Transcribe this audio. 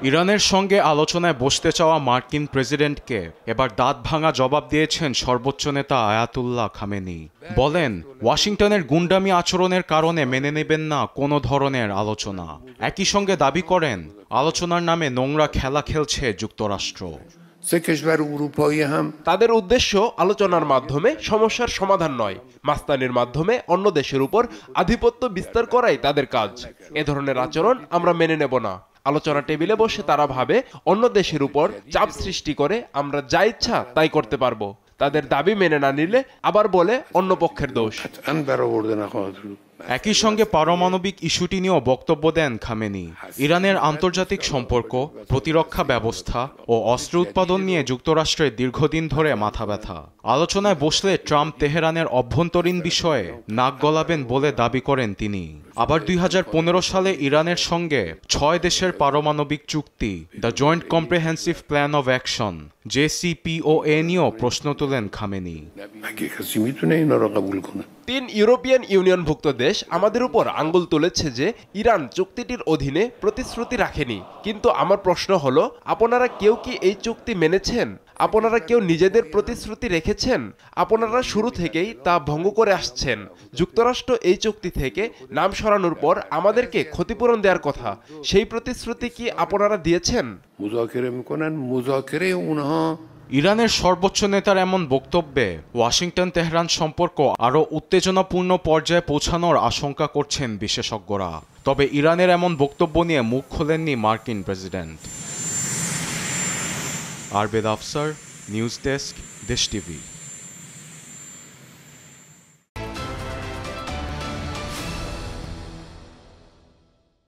ইরানের সঙ্গে আলোচনায় বসতে চাওয়া মার্কিন প্রেসিডেন্টকে এবার দাঁত ভাঙা জবাব দিয়েছেন সর্বোচ্চ নেতা আয়াতুল্লাহ খামেনি। বলেন, ওয়াশিংটনের গুন্ডামি আচরণের কারণে মেনে নেবেন না কোনো ধরনের আলোচনা। একই সঙ্গে দাবি করেন, আলোচনার নামে নোংরা খেলা খেলছে যুক্তরাষ্ট্র। তাদের উদ্দেশ্য আলোচনার মাধ্যমে সমস্যার সমাধান নয়, মাস্তানির মাধ্যমে অন্য দেশের উপর আধিপত্য বিস্তার করাই তাদের কাজ। এ ধরনের আচরণ আমরা মেনে নেব না। আলোচনা টেবিলে বসে তারা ভাবে অন্য দেশের উপর চাপ সৃষ্টি করে আমরা যা ইচ্ছা তাই করতে পারবো। তাদের দাবি মেনে না নিলে আবার বলে অন্য পক্ষের দোষ। একই সঙ্গে পারমাণবিক ইস্যুটি নিয়েও বক্তব্য দেন খামেনি। ইরানের আন্তর্জাতিক সম্পর্ক, প্রতিরক্ষা ব্যবস্থা ও অস্ত্র উৎপাদন নিয়ে যুক্তরাষ্ট্রের দীর্ঘদিন ধরে মাথা ব্যথা। আলোচনায় বসলে ট্রাম্প তেহরানের অভ্যন্তরীণ বিষয়ে নাক গলাবেন বলে দাবি করেন তিনি। আবার 2015 সালে ইরানের সঙ্গে 6 দেশের পারমাণবিক চুক্তি the joint comprehensive plan of action JCPOA নিয়েও প্রশ্ন তোলেন খামেনি। 3 ইউরোপিয়ান ইউনিয়নভুক্ত দেশ আমাদের উপর আঙ্গুল তুলেছে যে ইরান চুক্তিটির অধীনে প্রতিশ্রুতি রাখেনি। কিন্তু আমার প্রশ্ন হলো, আপনারা কেউ কি এই চুক্তি মেনেছেন? আপনারা কেউ নিজেদের প্রতিশ্রুতি রেখেছেন? আপনারা শুরু থেকেই তা ভঙ্গ করে আসছেন। যুক্তরাষ্ট্র এই চুক্তি থেকে নাম সরানোর পর আমাদেরকে ক্ষতিপূরণ দেওয়ার কথা, সেই প্রতিশ্রুতি কি আপনারা দিয়েছেন? ইরানের সর্বোচ্চ নেতার এমন বক্তব্যে ওয়াশিংটন তেহরান সম্পর্ক আরও উত্তেজনাপূর্ণ পর্যায়ে পৌঁছানোর আশঙ্কা করছেন বিশেষজ্ঞরা। তবে ইরানের এমন বক্তব্য নিয়ে মুখ খোলেননি মার্কিন প্রেসিডেন্ট। আরবেদ আফসার, নিউজ ডেস্ক, দেশ টিভি।